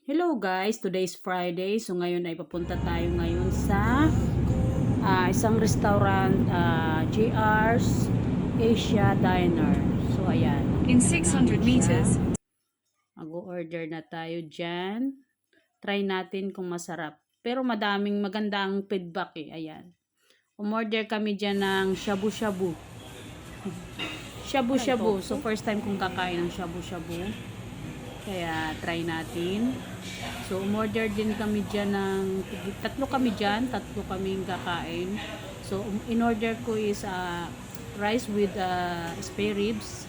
Hello guys, today is Friday. So ngayon ay papunta tayo ngayon sa isang restaurant, JR's Asia Diner. So ayan. In 600 meters. Mag-order na tayo dyan. Try natin kung masarap. Pero madaming magandang feedback eh. Ayan. Umorder kami dyan ng shabu-shabu. Shabu-shabu. So first time kong kakain ng shabu-shabu. Kaya try natin. So umorder din kami dyan ng tatlo kaming kakain. So in-order ko is rice with spare ribs.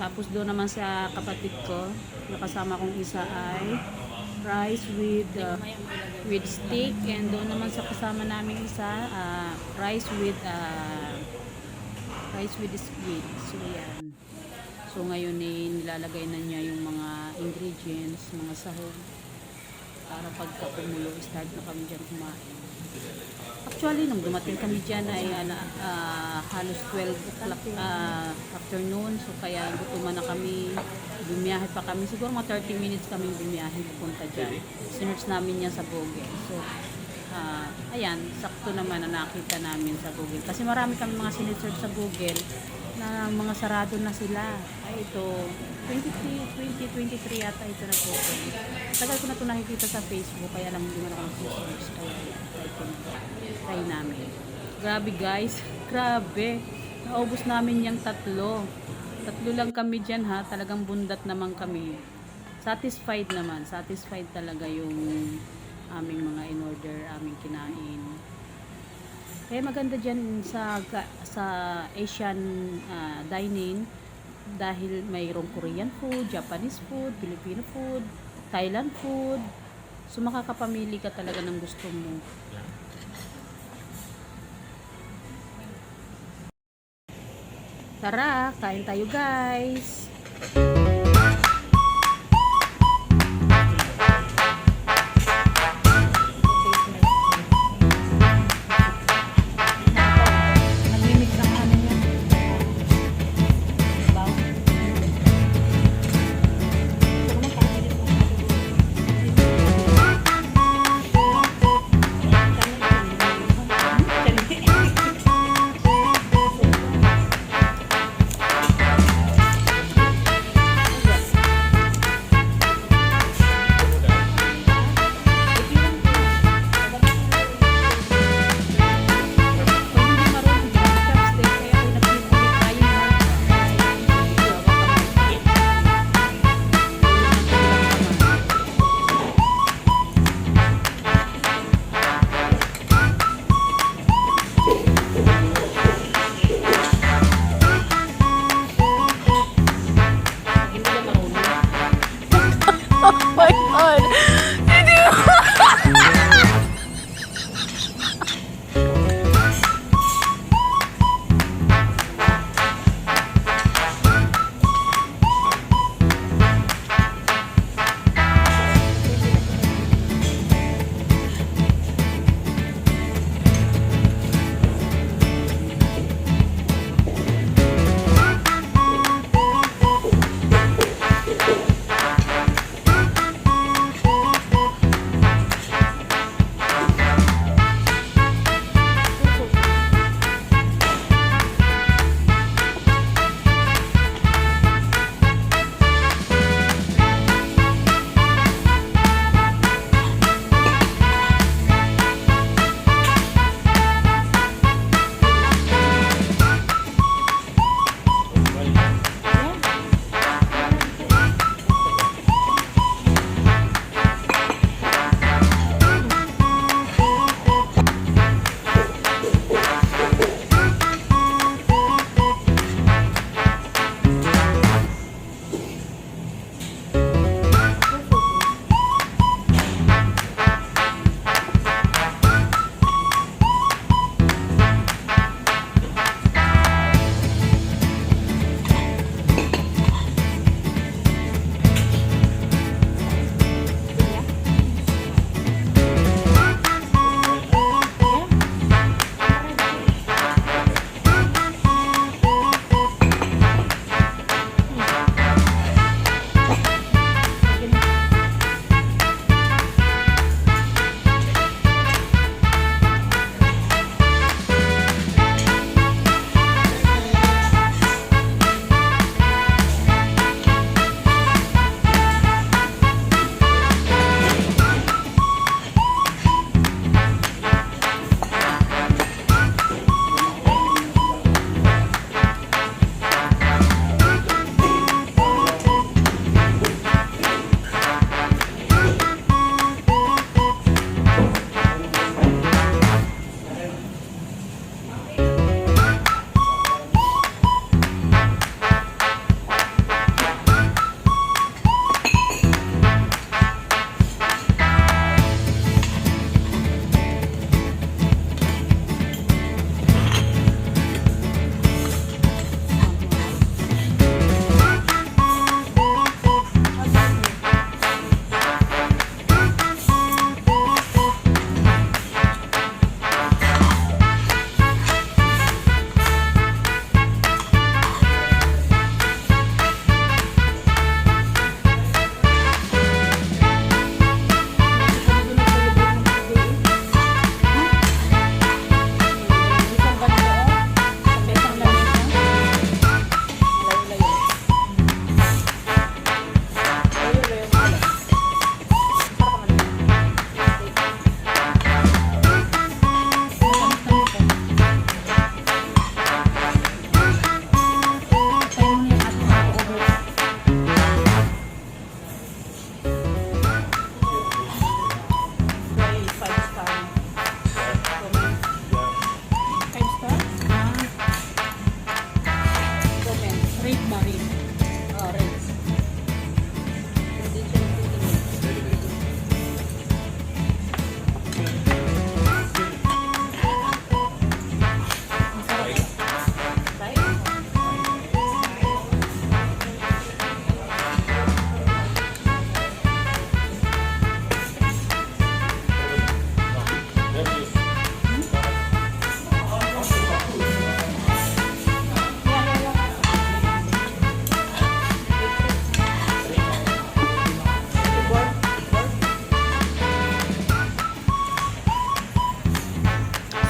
Tapos doon naman sa kapatid ko, nakasama kong isa ay rice with steak, and doon naman sa kasama namin isa rice with squid. So yan. So ngayon nilalagay na niya yung mga ingredients, mga sahog, para pagka kumulo, start na kami dyan kumain. Actually, nung dumating kami dyan ay halos 12 o'clock afternoon. So kaya gutuman na kami, bumiyahe pa kami. Siguro mga 30 minutes kami bumiyahe pupunta dyan. Sinerch namin niya sa Google. So ayan, sakto naman na nakita namin sa Google. Kasi marami kami mga sinesearch sa Google na mga sarado na sila. Ay ito, 2023 yata ito na po. Tagal ko na ito nakikita sa Facebook, kaya lang hindi man ako nag-search. Kaya try namin. Grabe guys, grabe. Naubos namin yung tatlo. Tatlo lang kami dyan ha, talagang bundat naman kami. Satisfied naman, satisfied talaga yung aming mga in-order, aming kinain. Kaya maganda dyan sa Asian dining dahil mayroong Korean food, Japanese food, Filipino food, Thailand food. So makakapamili ka talaga ng gusto mo. Tara, kain tayo guys!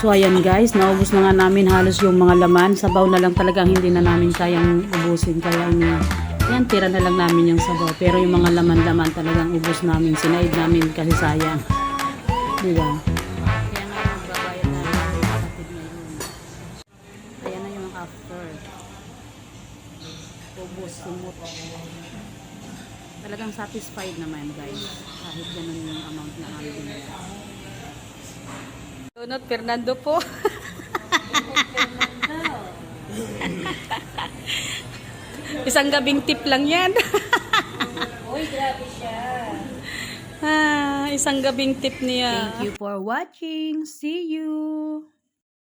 So ayan guys, naubos na nga namin halos yung mga laman. Sabaw na lang talagang hindi na namin kayang ubusin. Kaya yan, tira na lang namin yung sabaw. Pero yung mga laman-laman talagang ubos namin. Sinaid namin kasi sayang. Diba? Kaya nga magbabayad na rin ako kapatid ngayon. Ayan na yung after. Ubos, sumot. Talagang satisfied naman guys. Kahit ganun yung amount na amin. Donut Fernando po. Isang gabing tip lang yan. Uy, grabe siya. Isang gabing tip niya. Thank you for watching. See you.